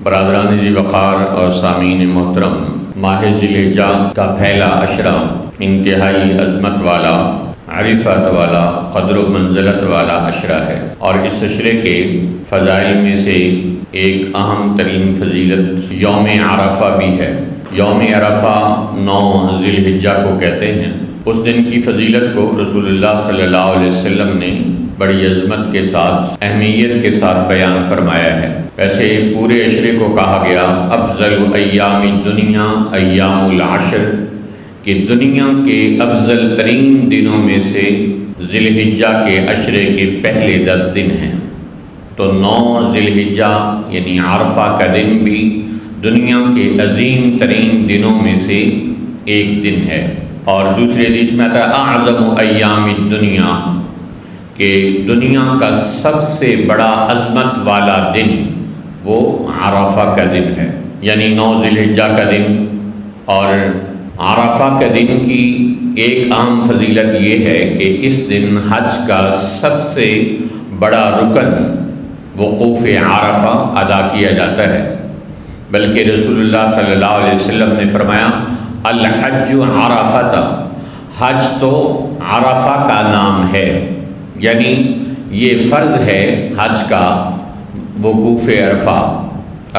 برادران ذی وقار اور سامعین محترم، ماہ ذی الحجہ کا پہلا عشرہ انتہائی عظمت والا، عرفت والا، قدر و منزلت والا عشرہ ہے، اور اس عشرے کے فضائل میں سے ایک اہم ترین فضیلت یوم عرفہ بھی ہے۔ یوم عرفہ 9 ذی الحجہ کو کہتے ہیں۔ اس دن کی فضیلت کو رسول اللہ صلی اللہ علیہ وسلم نے بڑی عظمت کے ساتھ، اہمیت کے ساتھ بیان فرمایا ہے۔ ویسے پورے عشرے کو کہا گیا افضل ایام الدنیا ایام العشر، کہ دنیا کے افضل ترین دنوں میں سے ذی الحجہ کے عشرے کے پہلے 10 دن ہیں۔ تو 9 ذی الحجہ یعنی عرفہ کا دن بھی دنیا کے عظیم ترین دنوں میں سے ایک دن ہے۔ اور دوسری حدیث میں آتا ہے اعظم ایام الدنیا، کہ دنیا کا سب سے بڑا عظمت والا دن وہ عرفہ کا دن ہے، یعنی 9 ذی الحجہ کا دن۔ اور عرفہ کا دن کی ایک عام فضیلت یہ ہے کہ اس دن حج کا سب سے بڑا رکن وقوف عرفہ ادا کیا جاتا ہے، بلکہ رسول اللہ صلی اللہ علیہ وسلم نے فرمایا الحج عرفہ، حج تو عرفہ کا نام ہے، یعنی یہ فرض ہے حج کا وقوف عرفہ،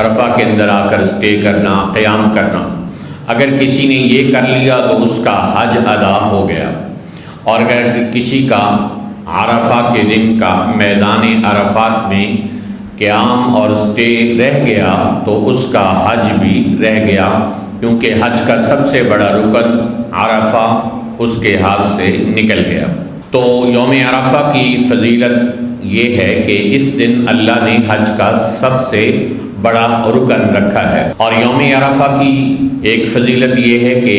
عرفہ کے اندر آ کر اسٹے کرنا، قیام کرنا۔ اگر کسی نے یہ کر لیا تو اس کا حج ادا ہو گیا، اور اگر کسی کا عرفہ کے دن کا میدان عرفات میں قیام اور اسٹے رہ گیا تو اس کا حج بھی رہ گیا، کیونکہ حج کا سب سے بڑا رکن عرفہ اس کے ہاتھ سے نکل گیا۔ تو یوم عرفہ کی فضیلت یہ ہے کہ اس دن اللہ نے حج کا سب سے بڑا رکن رکھا ہے۔ اور یوم عرفہ کی ایک فضیلت یہ ہے کہ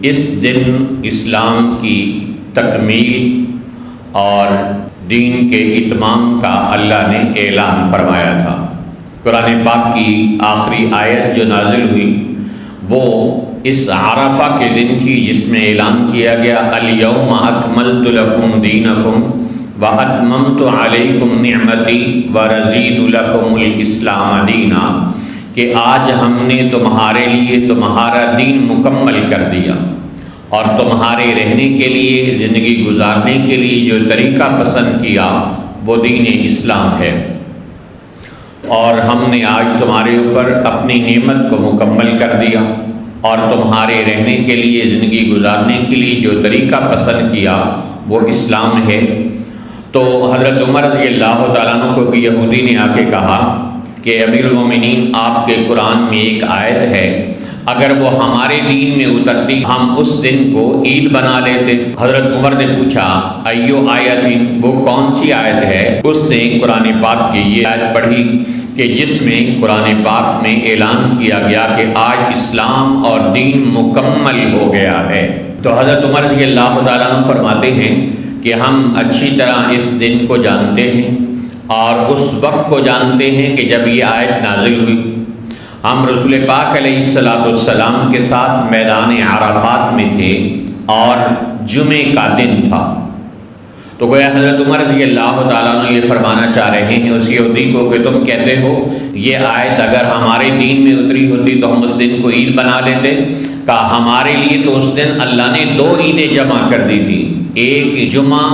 اس دن اسلام کی تکمیل اور دین کے اتمام کا اللہ نے اعلان فرمایا تھا۔ قرآن پاک کی آخری آیت جو نازل ہوئی وہ اس عرفہ کے دن کی، جس میں اعلان کیا گیا الیوم اکملت لکم دینکم واتممت علیکم نعمتی ورضیت لکم الاسلام دینا، کہ آج ہم نے تمہارے لیے تمہارا دین مکمل کر دیا، اور تمہارے رہنے کے لیے، زندگی گزارنے کے لیے جو طریقہ پسند کیا وہ دین اسلام ہے، اور ہم نے آج تمہارے اوپر اپنی نعمت کو مکمل کر دیا، اور تمہارے رہنے کے لیے، زندگی گزارنے کے لیے جو طریقہ پسند کیا وہ اسلام ہے۔ تو حضرت عمر رضی اللہ تعالیٰ عنہ کو ایک یہودی نے آ کے کہا کہ امیر المومنین، آپ کے قرآن میں ایک آیت ہے، اگر وہ ہمارے دین میں اترتی ہم اس دن کو عید بنا لیتے۔ حضرت عمر نے پوچھا ایو آیت، وہ کون سی آیت ہے؟ اس نے قرآن پاک کی یہ آیت پڑھی کہ جس میں قرآن پاک میں اعلان کیا گیا کہ آج اسلام اور دین مکمل ہو گیا ہے۔ تو حضرت عمر رضی اللہ تعالیٰ عنہ فرماتے ہیں کہ ہم اچھی طرح اس دن کو جانتے ہیں، اور اس وقت کو جانتے ہیں کہ جب یہ آیت نازل ہوئی۔ ہم رسول پاک علیہ السلام کے ساتھ میدان عرفات میں تھے، اور جمعے کا دن تھا۔ تو گویا حضرت عمر رضی اللہ تعالیٰ عنہ یہ فرمانا چاہ رہے ہیں اس یہودی کو کہ تم کہتے ہو یہ آیت اگر ہمارے دین میں اتری ہوتی تو ہم اس دن کو عید بنا لیتے۔ کہا ہمارے لیے تو اس دن اللہ نے 2 عیدیں جمع کر دی تھی، ایک جمعہ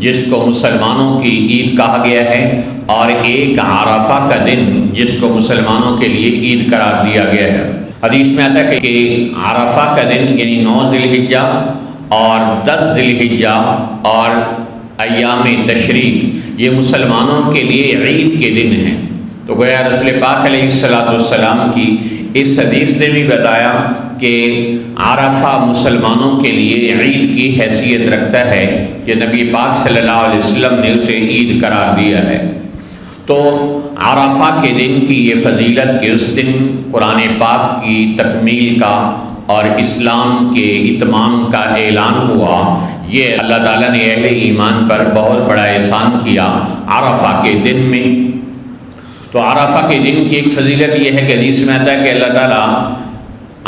جس کو مسلمانوں کی عید کہا گیا ہے، اور ایک عرفہ کا دن جس کو مسلمانوں کے لیے عید قرار دیا گیا ہے۔ حدیث میں آتا ہے کہ عرفہ کا دن یعنی 9 ذی الحجہ اور 10 ذی الحجہ اور ایام تشریق یہ مسلمانوں کے لیے عید کے دن ہیں۔ تو گویا رسول پاک علیہ السلام کی اس حدیث نے بھی بتایا کہ عرفہ مسلمانوں کے لیے عید کی حیثیت رکھتا ہے، کہ نبی پاک صلی اللہ علیہ وسلم نے اسے عید قرار دیا ہے۔ تو عرفہ کے دن کی یہ فضیلت کہ اس دن قرآن پاک کی تکمیل کا اور اسلام کے اتمام کا اعلان ہوا، یہ اللہ تعالیٰ نے اہل ایمان پر بہت بڑا احسان کیا عرفہ کے دن میں۔ تو عرفہ کے دن کی ایک فضیلت یہ ہے کہ حدیث میں آتا ہے کہ اللہ تعالیٰ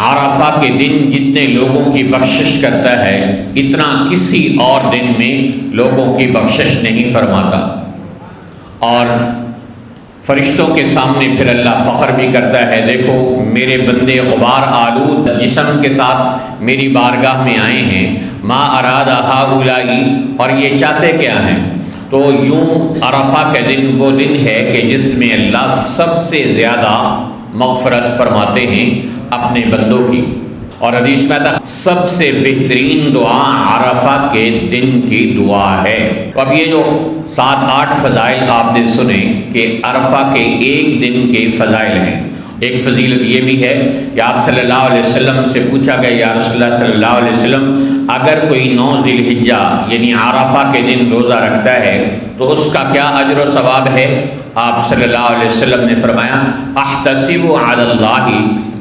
عرفہ کے دن جتنے لوگوں کی بخشش کرتا ہے اتنا کسی اور دن میں لوگوں کی بخشش نہیں فرماتا۔ اور فرشتوں کے سامنے پھر اللہ فخر بھی کرتا ہے، دیکھو میرے بندے غبار آلود جسم کے ساتھ میری بارگاہ میں آئے ہیں، ما اراد ہؤلاء، اور یہ چاہتے کیا ہیں؟ تو یوں عرفہ کا دن وہ دن ہے کہ جس میں اللہ سب سے زیادہ مغفرت فرماتے ہیں اپنے بندوں کی، اور حدیث میں آتا سب سے بہترین دعا عرفہ کے دن کی دعا ہے۔ تو اب یہ جو 7-8 فضائل آپ نے سنے کہ عرفہ کے ایک دن کے فضائل ہیں، ایک فضیلت یہ بھی ہے کہ آپ صلی اللہ علیہ وسلم سے پوچھا گیا، یا رسول اللہ صلی اللہ علیہ وسلم اگر کوئی 9 ذی الحجہ یعنی عرفہ کے دن روزہ رکھتا ہے تو اس کا کیا اجر و ثواب ہے؟ آپ صلی اللہ علیہ وسلم نے فرمایا احتسب علی اللہ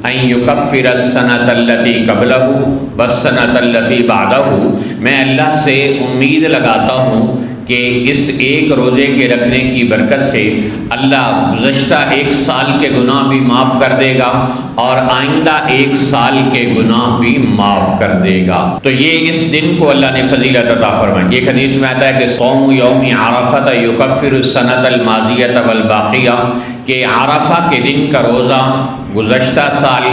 ان یکفر السنۃ التی قبلہ والسنۃ التی بعدہ، میں اللہ سے امید لگاتا ہوں کہ اس ایک روزے کے رکھنے کی برکت سے اللہ گزشتہ 1 سال کے گناہ بھی معاف کر دے گا اور آئندہ 1 سال کے گناہ بھی معاف کر دے گا۔ تو یہ اس دن کو اللہ نے فضیلت عطا فرمائی۔ ایک حدیث میں آتا ہے کہ صوم یوم عرفہ یکفر السنۃ الماضیۃ والباقیہ، کہ عرفہ کے دن کا روزہ گزشتہ سال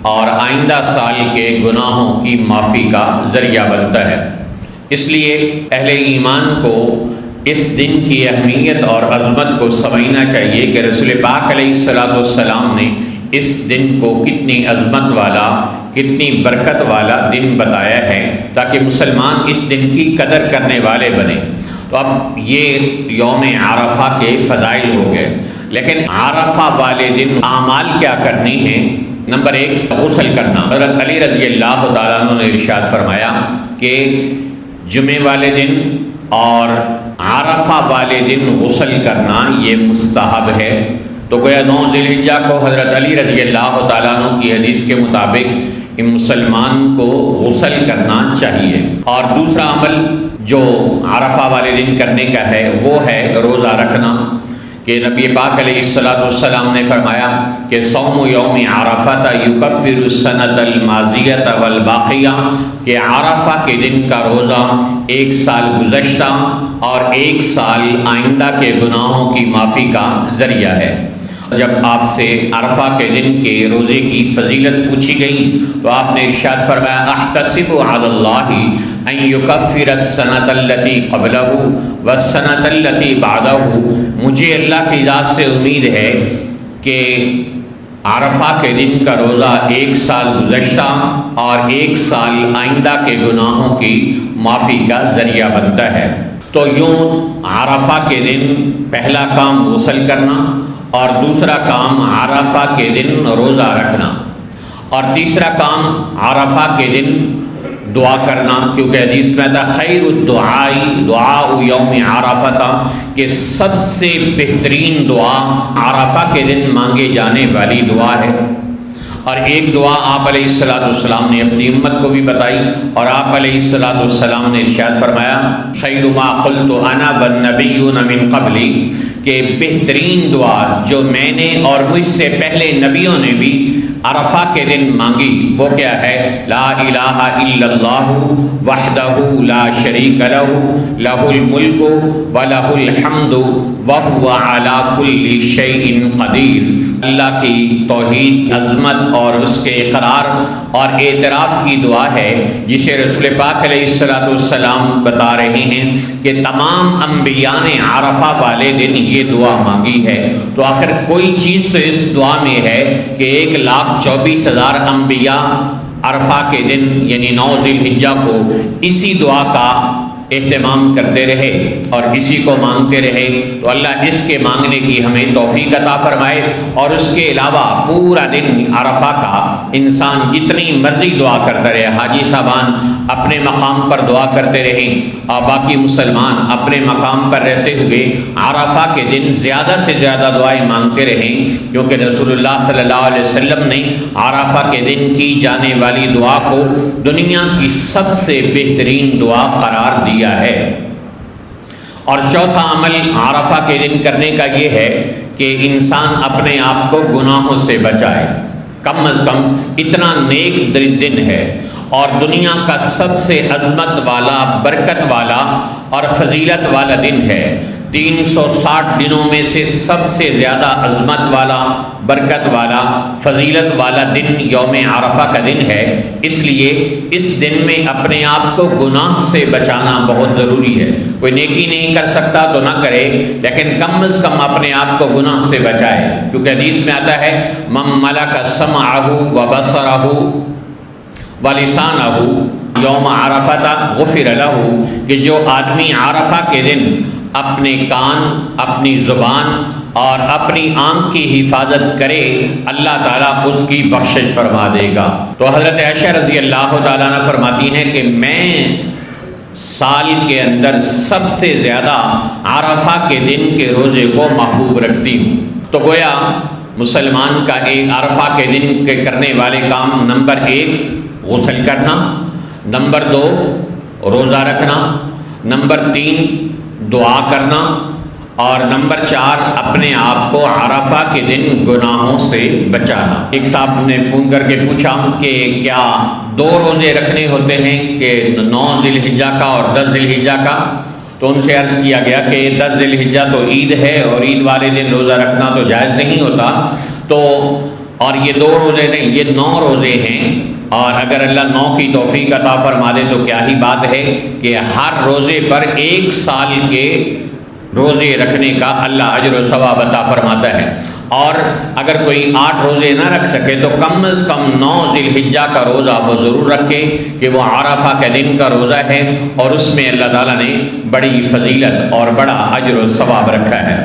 اور آئندہ سال کے گناہوں کی معافی کا ذریعہ بنتا ہے۔ اس لیے اہل ایمان کو اس دن کی اہمیت اور عظمت کو سمجھنا چاہیے کہ رسول پاک علیہ السلام نے اس دن کو کتنی عظمت والا، کتنی برکت والا دن بتایا ہے تاکہ مسلمان اس دن کی قدر کرنے والے بنے۔ تو اب یہ یوم عرفہ کے فضائل ہو گئے، لیکن عرفہ والے دن اعمال کیا کرنی ہیں؟ نمبر 1 غسل کرنا۔ حضرت علی رضی اللہ تعالیٰ عنہ نے ارشاد فرمایا کہ جمعے والے دن اور عرفہ والے دن غسل کرنا یہ مستحب ہے۔ تو گویا 9 ذی الحجہ کو حضرت علی رضی اللہ تعالیٰ عنہ کی حدیث کے مطابق مسلمان کو غسل کرنا چاہیے۔ اور دوسرا عمل جو عرفہ والے دن کرنے کا ہے وہ ہے روزہ رکھنا، کہ نبی پاک علیہ السلام نے فرمایا کہ صوم یوم عرفہ یکفر السنۃ الماضیۃ والباقیہ، کہ عرفہ کے دن کا روزہ 1 سال گزشتہ اور 1 سال آئندہ کے گناہوں کی معافی کا ذریعہ ہے۔ جب آپ سے عرفہ کے دن کے روزے کی فضیلت پوچھی گئی تو آپ نے ارشاد فرمایا احتسب علی اللہ ان یکفر السنۃ التی قبلہ والسنۃ التی بعدہ، مجھے اللہ کی ذات سے امید ہے کہ عرفہ کے دن کا روزہ 1 سال گزشتہ اور 1 سال آئندہ کے گناہوں کی معافی کا ذریعہ بنتا ہے۔ تو یوں عرفہ کے دن پہلا کام غسل کرنا، اور دوسرا کام عرفہ کے دن روزہ رکھنا، اور تیسرا کام عرفہ کے دن دعا کرنا، کیونکہ حدیث میں تھا خیر الدعاء دعاء یوم عرفہ، کہ سب سے بہترین دعا عرفہ کے دن مانگے جانے والی دعا ہے۔ اور ایک دعا آپ علیہ السلام نے اپنی امت کو بھی بتائی، اور آپ علیہ السلام نے ارشاد فرمایا خیر ما قلت انا والنبیون من قبلی، کہ بہترین دعا جو میں نے اور مجھ سے پہلے نبیوں نے بھی عرفہ کے دن مانگی وہ کیا ہے؟ لا الہ الا اللہ وحدہ لا شریک لہ لہ الملک ولہ الحمد وہو علی کل شیء قدیر، اللہ کی توحید، عظمت اور اس کے اقرار اور اعتراف کی دعا ہے، جسے رسول پاک علیہ السلام بتا رہے ہیں کہ تمام انبیاء نے عرفہ والے دن یہ دعا مانگی ہے۔ تو آخر کوئی چیز تو اس دعا میں ہے کہ 1,24,000 انبیاء عرفہ کے دن یعنی 9 ذی الحجہ کو اسی دعا کا اہتمام کرتے رہے اور اسی کو مانگتے رہے، تو اللہ اس کے مانگنے کی ہمیں توفیق عطا فرمائے۔ اور اس کے علاوہ پورا دن عرفہ کا انسان جتنی مرضی دعا کرتا رہے، حاجی صاحبان اپنے مقام پر دعا کرتے رہیں اور باقی مسلمان اپنے مقام پر رہتے ہوئے عرفہ کے دن زیادہ سے زیادہ دعائیں مانگتے رہیں، کیونکہ رسول اللہ صلی اللہ علیہ وسلم نے عرفہ کے دن کی جانے والی دعا کو دنیا کی سب سے بہترین دعا قرار دیا ہے۔ اور چوتھا عمل عرفہ کے دن کرنے کا یہ ہے کہ انسان اپنے آپ کو گناہوں سے بچائے، کم از کم اتنا نیک دن ہے اور دنیا کا سب سے عظمت والا، برکت والا اور فضیلت والا دن ہے 360 دنوں میں سے سب سے زیادہ عظمت والا، برکت والا، فضیلت والا دن یوم عرفہ کا دن ہے۔ اس لیے اس دن میں اپنے آپ کو گناہ سے بچانا بہت ضروری ہے۔ کوئی نیکی نہیں کر سکتا تو نہ کرے، لیکن کم از کم اپنے آپ کو گناہ سے بچائے، کیونکہ حدیث میں آتا ہے من ملک سمعہ وبصرہ ولسانہ یوم عرفہ غفر لہ، کہ جو آدمی عرفہ کے دن اپنے کان، اپنی زبان اور اپنی آنکھ کی حفاظت کرے، اللہ تعالیٰ اس کی بخشش فرما دے گا۔ تو حضرت عائشہ رضی اللہ تعالیٰ عنہ فرماتی ہیں کہ میں سال کے اندر سب سے زیادہ عرفہ کے دن کے روزے کو محبوب رکھتی ہوں۔ تو گویا مسلمان کا ایک عرفہ کے دن کے کرنے والے کام، نمبر 1 غسل کرنا، نمبر 2 روزہ رکھنا، نمبر 3 دعا کرنا، اور نمبر 4 اپنے آپ کو عرفہ کے دن گناہوں سے بچانا۔ ایک صاحب نے فون کر کے پوچھا کہ کیا 2 روزے رکھنے ہوتے ہیں، کہ 9 ذی الحجہ کا اور 10 ذی الحجہ کا؟ تو ان سے عرض کیا گیا کہ 10 ذی الحجہ تو عید ہے، اور عید والے دن روزہ رکھنا تو جائز نہیں ہوتا، تو اور یہ 2 روزے نہیں، یہ 9 روزے ہیں، اور اگر اللہ 9 کی توفیق عطا فرما دے تو کیا ہی بات ہے کہ ہر روزے پر 1 سال کے روزے رکھنے کا اللہ اجر و ثواب عطا فرماتا ہے۔ اور اگر کوئی 8 روزے نہ رکھ سکے تو کم از کم 9 ذی الحجہ کا روزہ وہ ضرور رکھے، کہ وہ عرفہ کے دن کا روزہ ہے، اور اس میں اللہ تعالیٰ نے بڑی فضیلت اور بڑا اجر و ثواب رکھا ہے۔